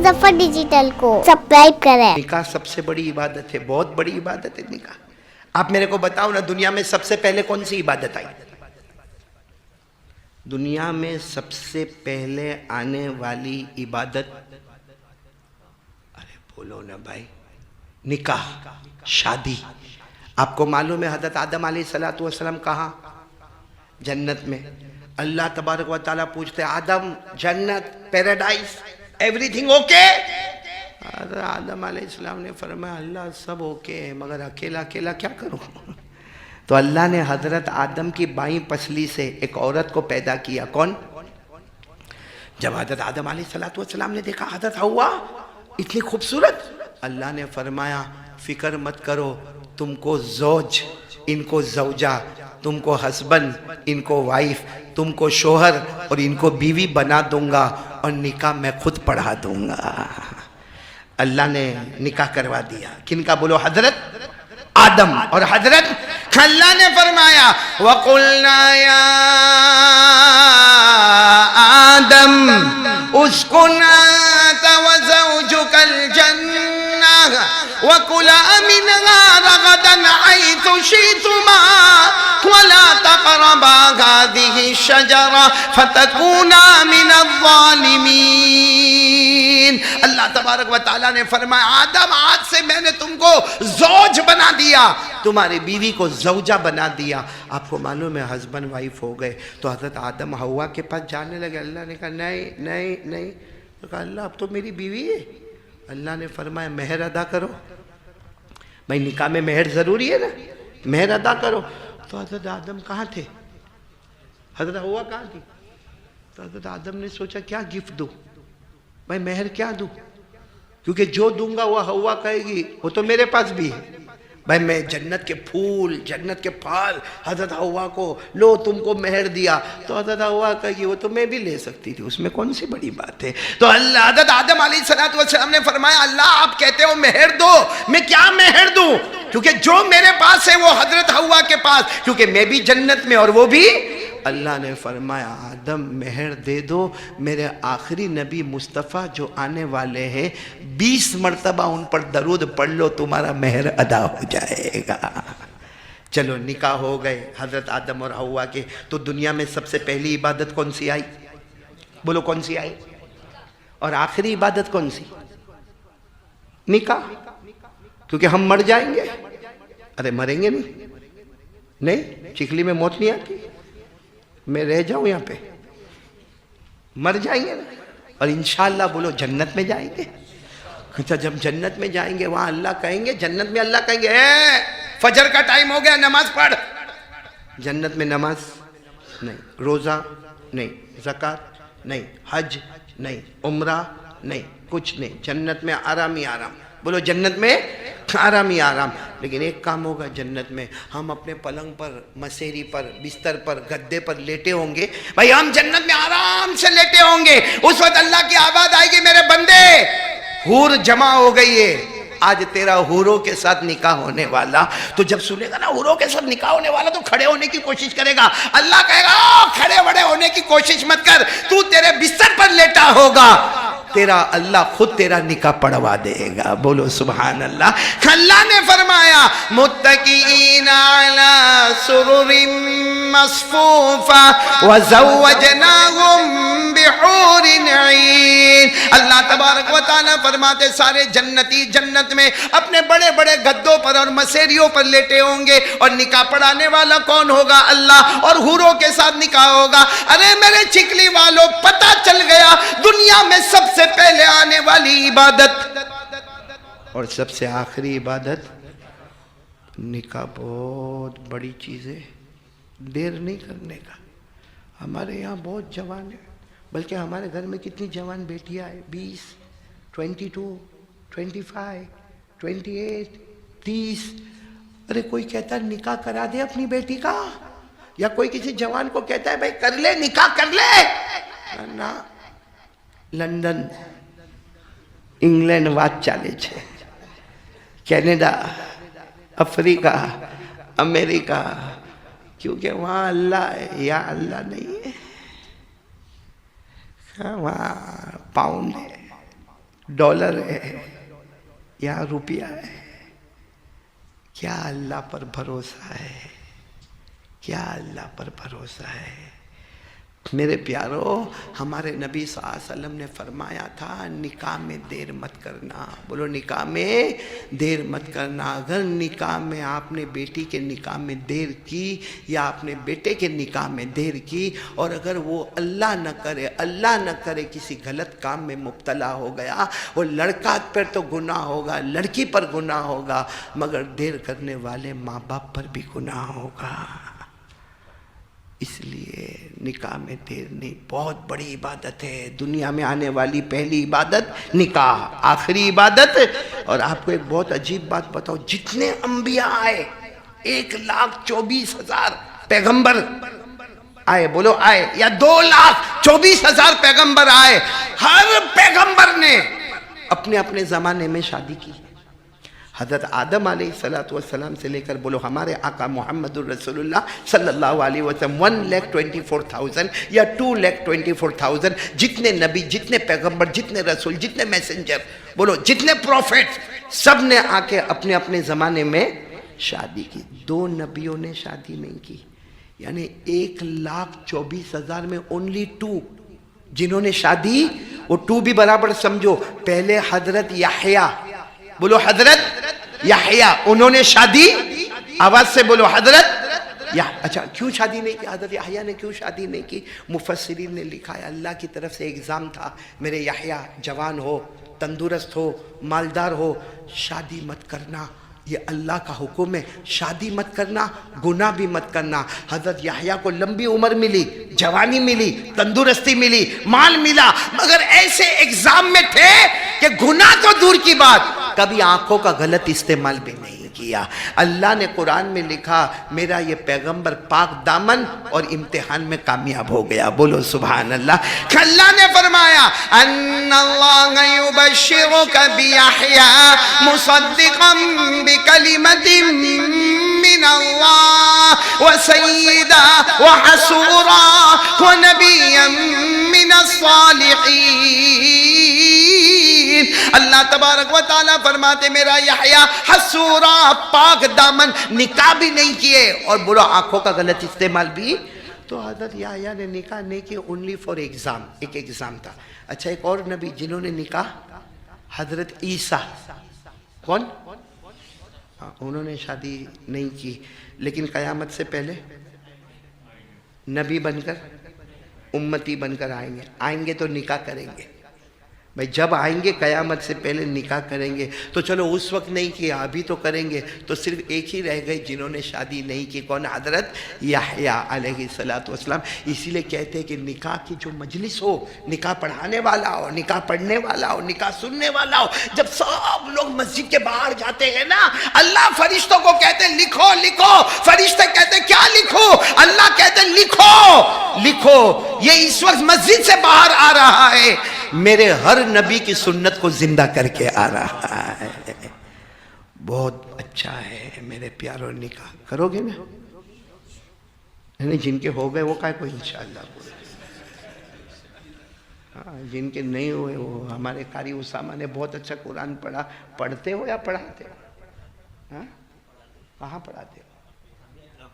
Muzaffar digital को subscribe करें। निकाह सबसे बड़ी इबादत है, बहुत बड़ी इबादत है निकाह। आप मेरे को बताओ ना, दुनिया में सबसे पहले कौन सी इबादत आई? दुनिया में सबसे पहले आने वाली इबादत, अरे बोलो ना भाई, निकाह, शादी। आपको मालूम है हजरत आदम अलैहिस्सलातु वस्सलाम कहाँ? जन्नत में। अल्लाह तबारक व तआला पूछते, आदम जन्नत, पैराडाइज, एवरीथिंग ओके? अरे आदम अलैहिस्सलाम ने फरमाया, अल्लाह सब ओके है, मगर अकेला अकेला क्या करूं? तो अल्लाह ने हजरत आदम की बाईं पसली से एक औरत को पैदा किया। कौन? जब हजरत आदम अलैहिस्सलातु वस्सलाम ने देखा हजरत हव्वा इतनी खूबसूरत, अल्लाह ने फरमाया, फिक्र मत करो, तुमको ज़ौज, इनको ज़ौजा, तुमको हस्बैंड, इनको वाइफ, तुमको शोहर और इनको बीवी बना दूंगा, और निकाह मैं खुद पढ़ा दूंगा। अल्लाह ने निकाह करवा दिया। किनका? बोलो, हजरत आदम और हजरत। अल्लाह ने फरमाया, वकुलना या आदम उस्कुन अंता व ज़ौजुकल जन्नह वकुला मिनहा रगदन हैथु शि'तुमा वला तक़रबा हाज़िहि शजरा फतकूना मिनज़ ज़ालिमीन। अल्लाह तबारक व तआला ने फरमाया, आदम आज से मैंने तुमको ज़ौज बना दिया, तुम्हारी बीवी को ज़ौजा बना दिया। आपको मालूम है हस्बैंड वाइफ हो गए। तो हज़रत आदम हव्वा के पास जाने लगे। अल्लाह ने कहा, नहीं नहीं नहीं। तो कहा, अल्लाह अब तो मेरी बीवी है। अल्लाह ने फरमाया, मेहर अदा करो। भाई निकाह में मेहर ज़रूरी है ना, मेहर अदा करो। तो हज़रत आदम कहाँ थे? हज़रत हव्वा कहाँ थी? तो हज़रत आदम ने सोचा, क्या गिफ्ट दूँ भाई, मेहर क्या दूँ? क्योंकि जो दूंगा वो हव्वा कहेगी वो तो मेरे पास भी है। भाई मैं जन्नत के फूल, जन्नत के फल हज़रत हव्वा को, लो तुमको मेहर दिया, तो हज़रत हव्वा कहेगी वो तो मैं भी ले सकती थी, उसमें कौन सी बड़ी बात है? तो अल्लाह, हज़रत आदम अलैहिस्सलातु वस्सलाम ने फरमाया, अल्लाह आप कहते हो मेहर दो, मैं क्या मेहर दूं? क्योंकि जो मेरे पास है वो हज़रत हव्वा के पास, क्योंकि मैं भी जन्नत में और वो भी। अल्लाह ने फरमाया, आदम मेहर दे दो, मेरे आखिरी नबी मुस्तफ़ा जो आने वाले हैं 20 मरतबा उन पर दरूद पढ़ लो, तुम्हारा मेहर अदा हो जाएगा। चलो निकाह हो गए हज़रत आदम और हव्वा के। तो दुनिया में सबसे पहली इबादत कौन सी आई? बोलो कौन सी आई? और आखिरी इबादत कौन सी? निकाह। क्योंकि हम मर जाएंगे। अरे मरेंगे नहीं, नहीं चिखली में मौत नहीं आती, मैं रह जाऊं यहाँ पे, मर जाएंगे ना, और इंशाअल्लाह बोलो जन्नत में जाएंगे। अच्छा, जब जन्नत में जाएंगे वहां अल्लाह कहेंगे, जन्नत में अल्लाह कहेंगे, फजर का टाइम हो गया, नमाज पढ़। जन्नत में नमाज नहीं, रोजा नहीं, ज़कात नहीं, हज नहीं, उम्रा नहीं, कुछ नहीं। जन्नत में आराम ही आराम। बोलो जन्नत में आराम ही आराम। लेकिन एक काम होगा जन्नत में, हम अपने पलंग पर, मसेरी पर, बिस्तर पर, गद्दे पर लेटे होंगे। भाई हम जन्नत में आराम से लेटे होंगे। उस वक्त अल्लाह की आवाज आएगी, मेरे बंदे हूर जमा हो गई है, आज तेरा हूरों के साथ निकाह होने वाला। तो जब सुनेगा ना हूरों के साथ निकाह होने वाला, तो खड़े होने की कोशिश करेगा। अल्लाह कहेगा, खड़े बड़े होने की कोशिश मत कर, तू तेरे बिस्तर पर लेटा होगा, तेरा अल्लाह खुद तेरा निकाह पढ़वा देगा। बोलो सुभान अल्लाह। अल्लाह ने फरमाया, मुत्तकीना अला सुरुरिन मस्फूफा व ज़व्वजनाहुम बिहूरिन ऐन। अल्लाह तबारक व तआला फरमाते, सारे जन्नती जन्नत में अपने बड़े बड़े गद्दों पर और मसेरियों पर लेटे होंगे, और निकाह पढ़ाने वाला कौन होगा? अल्लाह, और हूरों के साथ निकाह होगा। अरे मेरे चिकली वालों, पता चल गया दुनिया में सबसे पहले आने वाली इबादत और सबसे आखिरी इबादत निकाह। बहुत बड़ी चीज है, देर नहीं करने का। हमारे यहाँ बहुत जवान है, बल्कि हमारे घर में कितनी जवान बेटियां हैं, 20, 22, 25, 28, 30। अरे कोई कहता है निकाह करा दे अपनी बेटी का, या कोई किसी जवान को कहता है भाई कर ले, निकाह कर ले ना। लंदन, इंग्लैंड बात चाले छे, कैनेडा, अफ्रीका, अमेरिका, क्योंकि वहाँ अल्लाह है, या अल्लाह नहीं है। वहाँ पाउंड है, डॉलर है या रुपया है, क्या अल्लाह पर भरोसा है? क्या अल्लाह पर भरोसा है? मेरे प्यारो, हमारे नबी सल्लल्लाहु अलैहि वसल्लम ने फरमाया था निकाह में देर मत करना। बोलो, निकाह में देर मत करना। अगर निकाह में आपने बेटी के निकाह में देर की या आपने बेटे के निकाह में देर की और अगर वो अल्लाह न करे किसी गलत काम में मुब्तला हो गया, वो लड़का पर तो गुनाह होगा, लड़की पर गुनाह होगा, मगर देर करने वाले माँ बाप पर भी गुनाह होगा। इसलिए निकाह में देर नहीं, बहुत बड़ी इबादत है। दुनिया में आने वाली पहली इबादत निकाह, आखिरी इबादत। और आपको एक बहुत अजीब बात बताओ, जितने अंबिया आए, 1,24,000 पैगंबर आए, बोलो आए, या 2,24,000 पैगंबर आए, हर पैगंबर ने अपने अपने जमाने में शादी की। हज़रत आदम अलैहिस्सलाम से लेकर बोलो हमारे आका मुहम्मदुर रसूलुल्लाह सल्लल्लाहु अलैहि वसल्लम 1,24,000 या 2,24,000 जितने नबी, जितने पैगंबर, जितने रसूल, जितने मैसेंजर, बोलो जितने प्रॉफिट, सब ने आके अपने अपने ज़माने में शादी की। 2 नबियों ने शादी नहीं की, यानी 1,24,000 में ओनली 2 जिन्होंने शादी, वो 2 भी बराबर समझो। पहले हजरत याह्या, बोलो हजरत याह्या, उन्होंने शादी, आवाज से बोलो हजरत या। अच्छा, क्यों शादी नहीं की हजरत याह्या ने? क्यों शादी नहीं की? मुफस्सिरीन ने लिखा है अल्लाह की तरफ से एग्जाम था, मेरे याह्या जवान हो, तंदुरुस्त हो, मालदार हो, शादी मत करना, ये अल्लाह का हुक्म है, शादी मत करना, गुनाह भी मत करना। हजरत याह्या को लंबी उम्र मिली, जवानी मिली, तंदुरुस्ती मिली, माल मिला, मगर ऐसे एग्जाम में थे कि गुनाह तो दूर की बात, कभी आंखों का गलत इस्तेमाल भी नहीं किया। अल्लाह ने कुरान में लिखा मेरा ये पैगंबर पाक दामन और इम्तिहान में कामयाब हो गया। बोलो सुभान अल्लाह। अल्लाह ने फरमाया अन्नल्लाह युबश्शिरुका बियहया मुसद्दिक़न बिकलिमतिन मिनल्लाह व सय्यिदा व हसूरा व नबिय्यन मिनस सालिहीन। अल्लाह तबारक व तआला फरमाते मेरा याह्या हसूरा, पाक दामन, निकाह भी नहीं किए और बुरा आंखों का गलत इस्तेमाल भी। तो हजरत याह्या ने निकाह नहीं किया, ओनली फॉर एग्जाम, एक एग्जाम था। अच्छा, एक और नबी जिन्होंने निकाह, हजरत ईसा, कौन? हाँ, उन्होंने शादी नहीं की, लेकिन कयामत से पहले नबी बनकर, उम्मती बनकर आएंगे तो निकाह करेंगे। भाई जब आएंगे कयामत से पहले निकाह करेंगे। तो चलो उस वक्त नहीं किया, अभी तो करेंगे। तो सिर्फ एक ही रह गए जिन्होंने शादी नहीं की, कौन? हजरत याह्या अलैहिस्सलातु वस्सलाम। इसीलिए कहते हैं कि निकाह की जो मजलिस हो, निकाह पढ़ाने वाला हो, निकाह पढ़ने वाला हो, निकाह सुनने वाला हो, जब सब लोग मस्जिद के बाहर जाते हैं ना, अल्लाह फरिश्तों को कहते लिखो लिखो, फरिश्ते कहते क्या लिखो? अल्लाह कहते लिखो लिखो। ये इस वक्त मस्जिद से बाहर आ रहा है, मेरे हर नबी की सुन्नत को जिंदा करके आ रहा है। बहुत अच्छा है मेरे प्यारों, निकाह करोगे ना? नहीं, जिनके हो गए वो काय को इंशाअल्लाह। हाँ, जिनके नहीं हुए वो, हमारे कारी उसामा ने बहुत अच्छा कुरान पढ़ा। पढ़ते हो या पढ़ाते हो? हाँ, कहाँ पढ़ाते हो?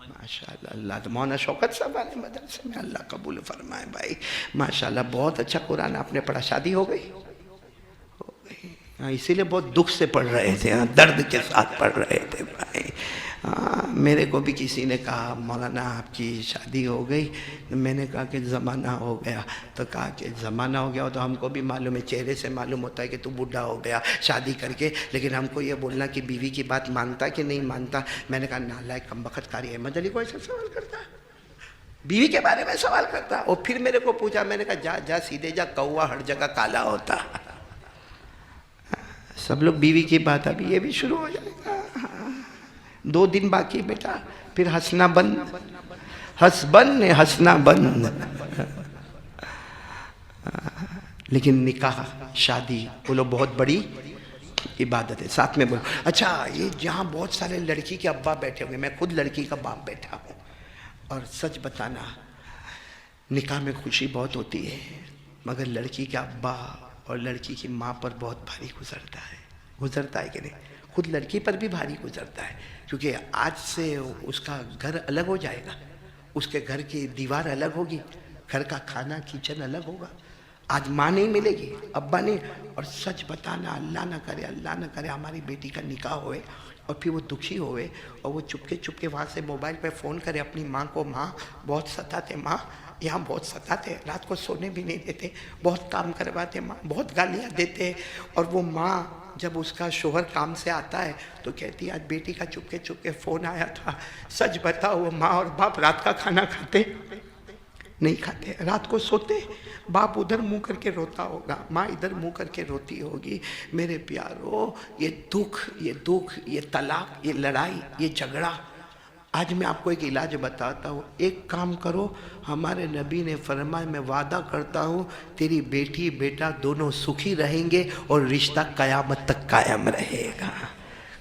माशाल्लाह, अल्लाह तो मौलाना शौकत साहब वाले मदरसे में, अल्लाह कबूल फरमाए भाई। माशाल्लाह, बहुत अच्छा कुरान आपने पढ़ा। शादी हो गई? हो गई। हाँ, इसीलिए बहुत दुख से पढ़ रहे थे, हाँ, दर्द के साथ पढ़ रहे थे भाई। हाँ, मेरे को भी किसी ने कहा मौलाना आपकी शादी हो गई। मैंने कहा कि ज़माना हो गया। तो कहा कि ज़माना हो गया हो तो हमको भी मालूम है, चेहरे से मालूम होता है कि तू बूढ़ा हो गया शादी करके, लेकिन हमको ये बोलना कि बीवी की बात मानता कि नहीं मानता। मैंने कहा नालायक कमबख्त कारी अहमद अली को ऐसा सवाल करता, बीवी के बारे में सवाल करता। और फिर मेरे को पूछा, मैंने कहा जा जा सीधे जा, कौवा हर जगह काला होता। सब लोग बीवी की बात, अभी ये भी शुरू हो जाएगा। 2 दिन बाकी बेटा, फिर हंसना बंद, हंसबन हंसना बंद। लेकिन निकाह, शादी, बोलो बहुत बड़ी इबादत है। साथ में बोलो। अच्छा, ये जहाँ बहुत सारे लड़की के अब्बा बैठे होंगे, मैं खुद लड़की का बाप बैठा हूँ, और सच बताना निकाह में खुशी बहुत होती है, मगर लड़की के अब्बा اور لڑکی کی ماں پر بہت بھاری گزرتا ہے کہ نہیں؟ خود لڑکی پر بھی بھاری گزرتا ہے، کیونکہ آج سے اس کا گھر الگ ہو جائے گا، اس کے گھر کی دیوار الگ ہوگی، گھر کا کھانا کچن الگ ہوگا، آج ماں نہیں ملے گی، ابا نہیں. اور سچ بتانا، اللہ نہ کرے ہماری بیٹی کا نکاح ہوئے اور پھر وہ دکھی ہوئے اور وہ چپکے وہاں سے موبائل پہ فون کرے اپنی ماں کو، ماں بہت ستاتے، ماں یہاں بہت ستاتے، رات کو سونے بھی نہیں دیتے، بہت کام کرواتے، ماں بہت گالیاں دیتے. اور وہ ماں جب اس کا شوہر کام سے آتا ہے تو کہتی ہے آج بیٹی کا چپکے فون آیا تھا. سچ بتاؤ، وہ ماں اور باپ رات کا کھانا کھاتے نہیں کھاتے، رات کو سوتے، باپ ادھر منہ کر کے روتا ہوگا، ماں ادھر منہ کر کے روتی ہوگی. میرے پیارو، یہ دکھ، یہ طلاق، یہ لڑائی، یہ جھگڑا. آج میں آپ کو ایک علاج بتاتا ہوں، ایک کام کرو. ہمارے نبی نے فرمایا میں وعدہ کرتا ہوں تیری بیٹی بیٹا دونوں سکھی رہیں گے اور رشتہ قیامت تک قائم رہے گا.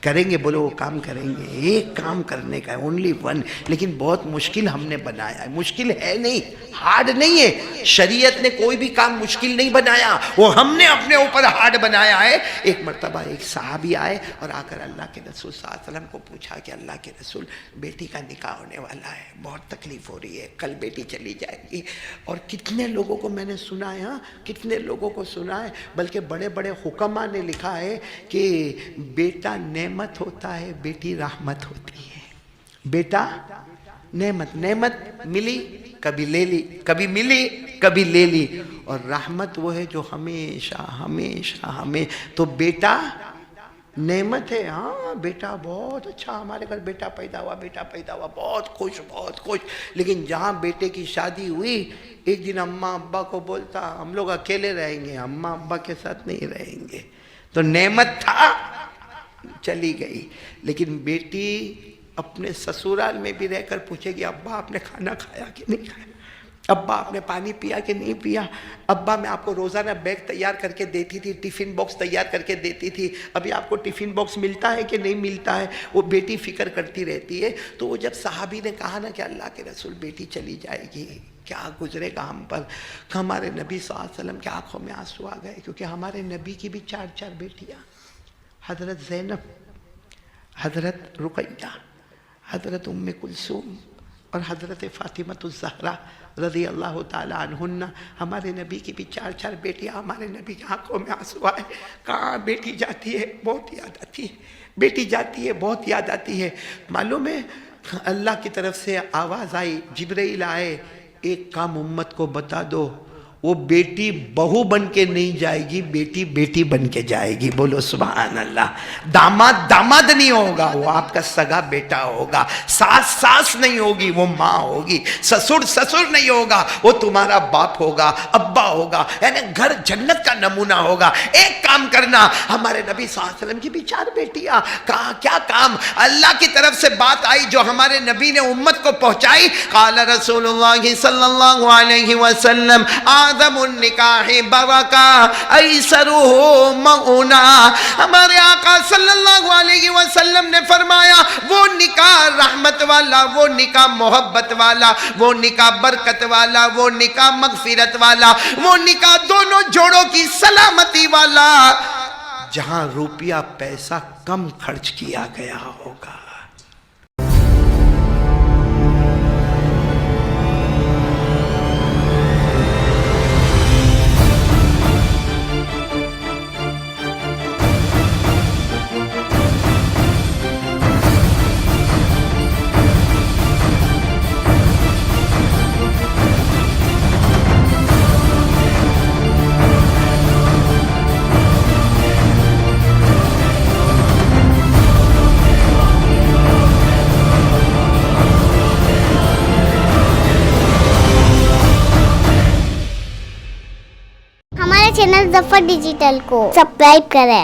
کریں گے؟ بولو وہ کام کریں گے. ایک کام کرنے کا ہے، اونلی ون. لیکن بہت مشکل ہم نے بنایا ہے. مشکل ہے نہیں، ہارڈ نہیں ہے. شریعت نے کوئی بھی کام مشکل نہیں بنایا، وہ ہم نے اپنے اوپر ہارڈ بنایا ہے. ایک مرتبہ ایک صحابی آئے اور آ کر اللہ کے رسول صلی اللہ علیہ وسلم کو پوچھا کہ اللہ کے رسول، بیٹی کا نکاح ہونے والا ہے، بہت تکلیف ہو رہی ہے، کل بیٹی چلی جائے گی. اور کتنے لوگوں کو میں نے سنا ہے، کتنے لوگوں کو سنا ہے، بلکہ بڑے بڑے حکماء نے لکھا ہے کہ بیٹا نعمت ہوتا ہے، بیٹی رحمت ہوتی ہے. بیٹا نعمت ملی کبھی لے لی، کبھی ملی کبھی لے لی. اور رحمت وہ ہے جو ہمیشہ تو بیٹا نعمت ہے. ہاں بیٹا بہت اچھا، ہمارے گھر بیٹا پیدا ہوا، بہت خوش. لیکن جہاں بیٹے کی شادی ہوئی، ایک دن اماں ابا کو بولتا ہم لوگ اکیلے رہیں گے، اماں ابا کے ساتھ نہیں رہیں گے. تو نعمت تھا، چلی گئی. لیکن بیٹی اپنے سسرال میں بھی رہ کر پوچھے گی ابا آپ نے کھانا کھایا کہ نہیں کھایا، ابا آپ نے پانی پیا کہ نہیں پیا، ابا میں آپ کو روزانہ بیگ تیار کر کے دیتی تھی، ٹفن باکس تیار کر کے دیتی تھی، ابھی آپ کو ٹفن باکس ملتا ہے کہ نہیں ملتا ہے. وہ بیٹی فکر کرتی رہتی ہے. تو وہ جب صحابی نے کہا نا کہ اللہ کے رسول بیٹی چلی جائے گی، کیا گزرے گا ہم پر، ہمارے نبی صلی اللہ علیہ وسلم کے آنکھوں میں آنسو آ گئے. کیونکہ ہمارے نبی کی بھی 4 بیٹیاں، حضرت زینب، حضرت رقیہ، حضرت ام کلثوم اور حضرت فاطمۃ الزہرا رضی اللہ تعالی عنہن. ہمارے نبی کی بھی 4 بیٹیاں. ہمارے نبی کی آنکھوں میں آنسو آئے. کہاں بیٹی جاتی ہے بہت یاد آتی ہے، بیٹی جاتی ہے بہت یاد آتی ہے. معلوم ہے اللہ کی طرف سے آواز آئی، جبرائیل آئے، ایک کام امت کو بتا دو، وہ بیٹی بہو بن کے نہیں جائے گی، بیٹی بن کے جائے گی. بولو سبحان اللہ. داماد نہیں ہوگا، وہ آپ کا سگا بیٹا ہوگا. ساس نہیں ہوگی، وہ ماں ہوگی. سسر نہیں ہوگا، وہ تمہارا باپ ہوگا، ابا ہوگا. یعنی گھر جنت کا نمونہ ہوگا. ایک کام کرنا، ہمارے نبی صلی اللہ علیہ وسلم کی بھی 4 بیٹیاں. کہا کیا کام؟ اللہ کی طرف سے بات آئی جو ہمارے نبی نے امت کو پہنچائی. قال رسول اللہ صلی اللہ علیہ وسلم آدم النکاح برکہ ایسرہ مؤنہ. ہمارے آقا صلی اللہ علیہ وسلم نے فرمایا وہ نکاح رحمت والا، وہ نکاح محبت والا، وہ نکاح برکت والا، وہ نکاح مغفرت والا، وہ نکاح دونوں جوڑوں کی سلامتی والا جہاں روپیہ پیسہ کم خرچ کیا گیا ہوگا. हमारे चैनल ज़फर डिजिटल को सब्सक्राइब करें.